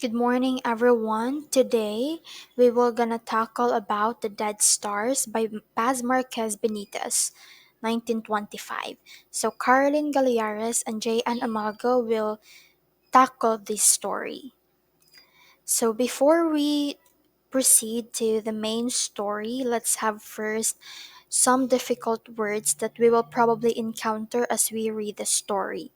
Good morning, everyone. Today, we will gonna tackle about The Dead Stars by Paz Marquez Benitez, 1925. So, Caroline Galeares and J. N. Amago will tackle this story. So, before we proceed to the main story, let's have first some difficult words that we will probably encounter as we read the story.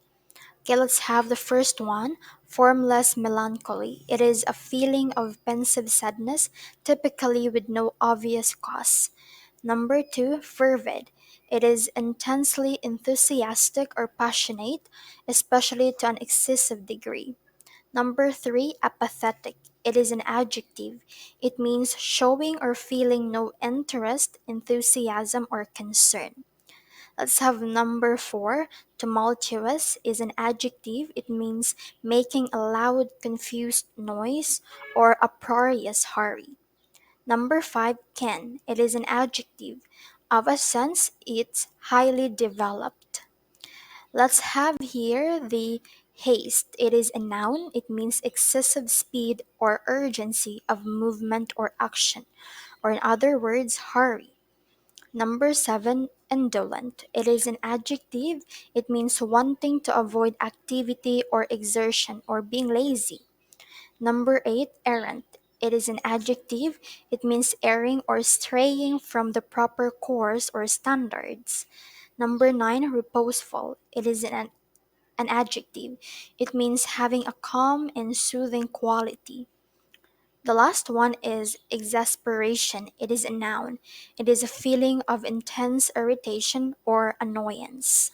Okay, let's have the first one, formless melancholy. It is a feeling of pensive sadness, typically with no obvious cause. Number two, fervid. It is intensely enthusiastic or passionate, especially to an excessive degree. Number three, apathetic. It is an adjective. It means showing or feeling no interest, enthusiasm, or concern. Let's have number four. Tumultuous is an adjective. It means making a loud, confused noise or uproarious hurry. Number five. Ken. It is an adjective. Of a sense, it's highly developed. Let's have here the haste. It is a noun. It means excessive speed or urgency of movement or action, or in other words, hurry. Number seven, indolent. It is an adjective. It means wanting to avoid activity or exertion or being lazy. Number eight, errant. It is an adjective. It means erring or straying from the proper course or standards. Number nine, reposeful. It is an adjective. It means having a calm and soothing quality. The last one is exasperation. It is a noun. It is a feeling of intense irritation or annoyance.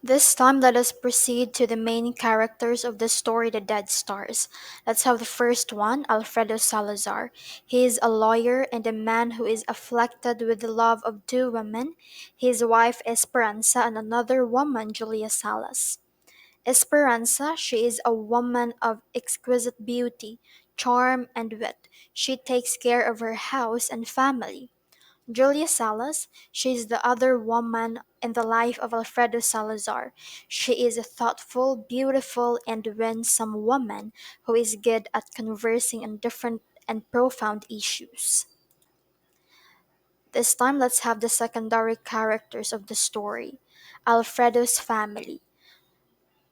This time, let us proceed to the main characters of the story, The Dead Stars. Let's have the first one, Alfredo Salazar. He is a lawyer and a man who is afflicted with the love of two women, his wife Esperanza and another woman, Julia Salas. Esperanza, she is a woman of exquisite beauty, charm, and wit. She takes care of her house and family. Julia Salas, she is the other woman in the life of Alfredo Salazar. She is a thoughtful, beautiful, and winsome woman who is good at conversing on different and profound issues. This time, let's have the secondary characters of the story. Alfredo's family.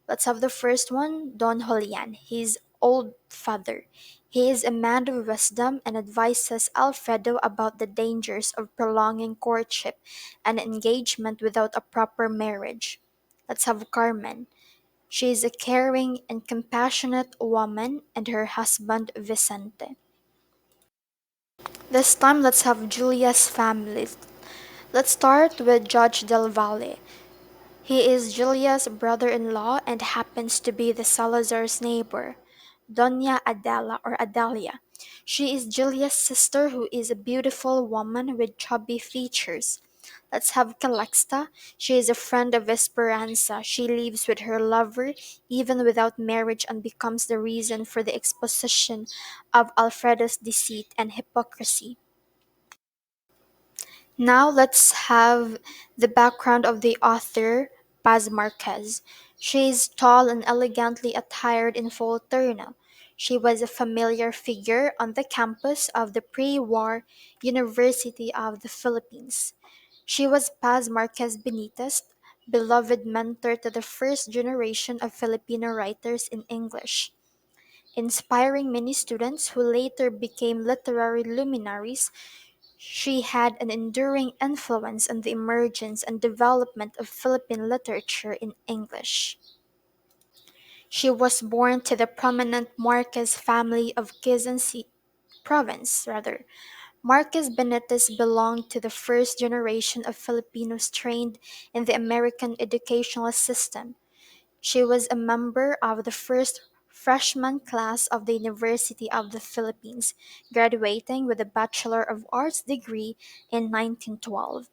Let's have the first one, Don Julian, his old father. He is a man of wisdom and advises Alfredo about the dangers of prolonging courtship and engagement without a proper marriage. Let's have Carmen. She is a caring and compassionate woman and her husband Vicente. This time, let's have Julia's family. Let's start with Judge Del Valle. He is Julia's brother-in-law and happens to be the Salazar's neighbor, Doña Adela or Adalia. She is Julia's sister who is a beautiful woman with chubby features. Let's have Calixta. She is a friend of Esperanza. She lives with her lover even without marriage and becomes the reason for the exposition of Alfredo's deceit and hypocrisy. Now let's have the background of the author, Paz Marquez. She is tall and elegantly attired in full terno. She was a familiar figure on the campus of the pre-war University of the Philippines. She was Paz Marquez Benitez, beloved mentor to the first generation of Filipino writers in English, inspiring many students who later became literary luminaries. She had an enduring influence on the emergence and development of Philippine literature in English. She was born to the prominent Marquez family of Quezon province, rather. Marquez Benitez belonged to the first generation of Filipinos trained in the American educational system. She was a member of the first freshman class of the University of the Philippines, graduating with a Bachelor of Arts degree in 1912.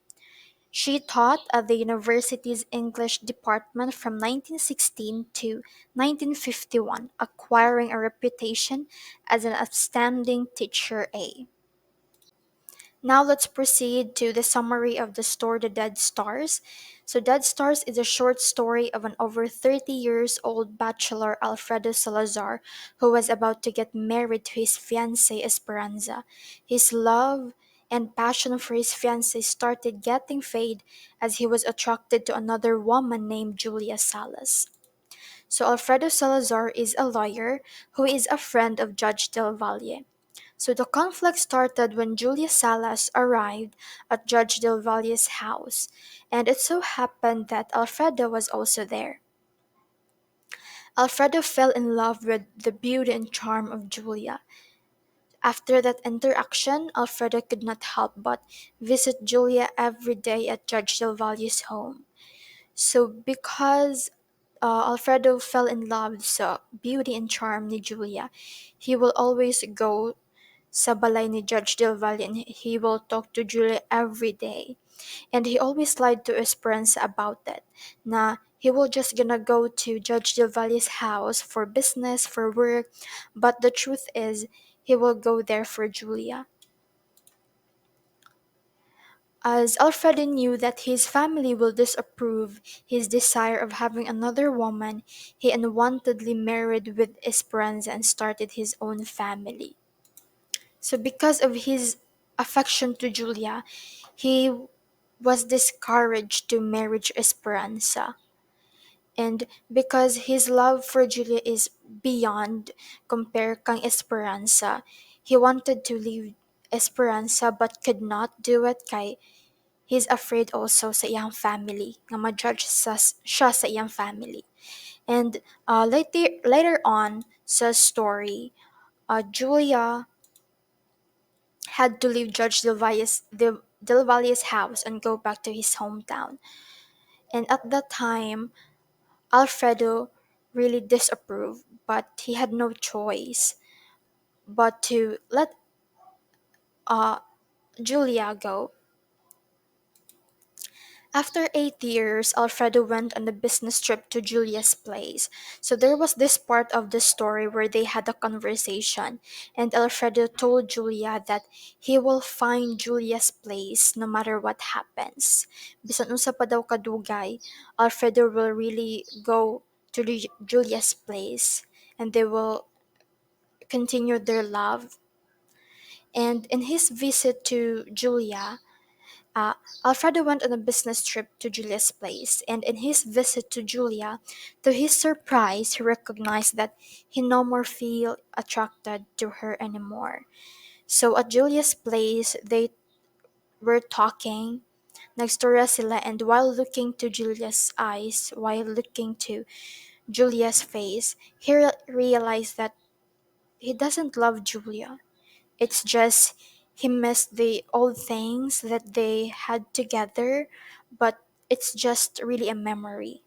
She taught at the university's English department from 1916 to 1951, acquiring a reputation as an outstanding teacher A. Now let's proceed to the summary of the story The Dead Stars. So Dead Stars is a short story of an over 30 years old bachelor Alfredo Salazar who was about to get married to his fiancée Esperanza. His love and passion for his fiancée started getting fade as he was attracted to another woman named Julia Salas. So Alfredo Salazar is a lawyer who is a friend of Judge Del Valle. So the conflict started when Julia Salas arrived at Judge Del Valle's house, and it so happened that Alfredo was also there. Alfredo fell in love with the beauty and charm of Julia. After that interaction, Alfredo could not help but visit Julia every day at Judge Del Valle's home. So because Alfredo fell in love sa beauty and charm ni Julia, he will always go sa balay ni Judge Del Valle and he will talk to Julia every day. And he always lied to Esperanza about it. Na he will just gonna go to Judge Del Valle's house for business, for work, but the truth is he will go there for Julia. As Alfredo knew that his family will disapprove his desire of having another woman, he unwantedly married with Esperanza and started his own family. So, because of his affection to Julia, he was discouraged to marry Esperanza. And because his love for Julia is beyond compare kang Esperanza, he wanted to leave Esperanza but could not do it kay he's afraid also sa iyang family, nga ma-judge siya sa iyang family. And later on sa story, Julia had to leave Judge Del Valle's house and go back to his hometown. And at that time, Alfredo really disapproved, but he had no choice but to let uh, Julia go. After 8 years, Alfredo went on a business trip to Julia's place. So there was this part of the story where they had a conversation, and Alfredo told Julia that he will find Julia's place no matter what happens. Bisan unsa pa daw kadugay, Alfredo will really go to Julia's place, and they will continue their love. And in his visit to Julia, uh, Alfredo went on a business trip to Julia's place, and in his visit to Julia, to his surprise, he recognized that he no more feel attracted to her anymore. So at Julia's place, they were talking, nagstorya sila, and while looking to Julia's eyes, while looking to Julia's face, he realized that he doesn't love Julia. It's just he missed the old things that they had together, but it's just really a memory.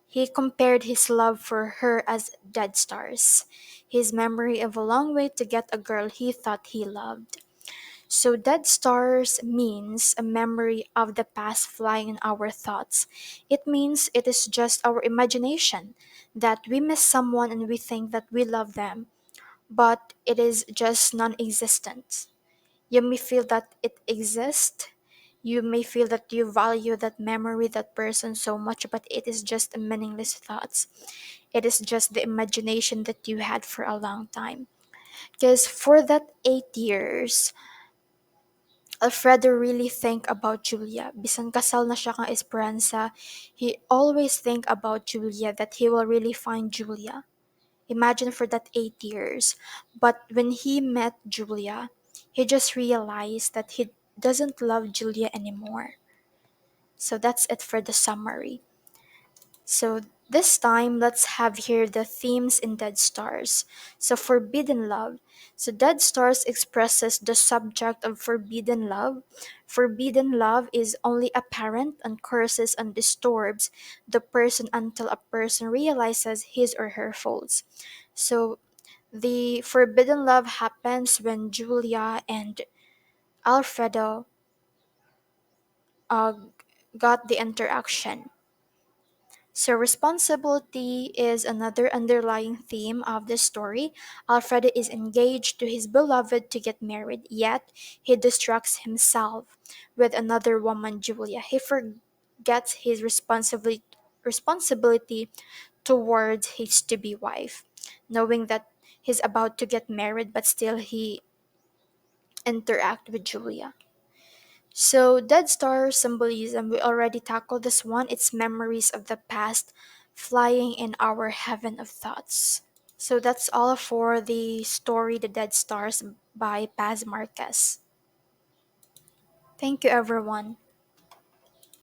He compared his love for her as dead stars, his memory of a long way to get a girl he thought he loved. So, dead stars means a memory of the past flying in our thoughts. It means it is just our imagination that we miss someone and we think that we love them, but it is just non existent. You may feel that it exists. You may feel that you value that memory, that person so much, but it is just a meaningless thoughts. It is just the imagination that you had for a long time. Because for that 8 years, Alfredo really think about Julia. Bisan kasal na siya kang Esperanza, he always think about Julia, that he will really find Julia. Imagine for that 8 years. But when he met Julia, he just realized that he doesn't love Julia anymore. So that's it for the summary. So this time, let's have here the themes in Dead Stars. So forbidden love. So Dead Stars expresses the subject of forbidden love. Forbidden love is only apparent and curses and disturbs the person until a person realizes his or her faults. So the forbidden love happens when Julia and Alfredo uh, got the interaction. So, responsibility is another underlying theme of the story. Alfredo is engaged to his beloved to get married, yet he distracts himself with another woman, Julia. He forgets his responsibility towards his to be wife, knowing that he's about to get married, but still he interact with Julia. So, Dead Star symbolism, we already tackled this one. It's memories of the past flying in our heaven of thoughts. So, that's all for the story The Dead Stars by Paz Marquez. Thank you, everyone.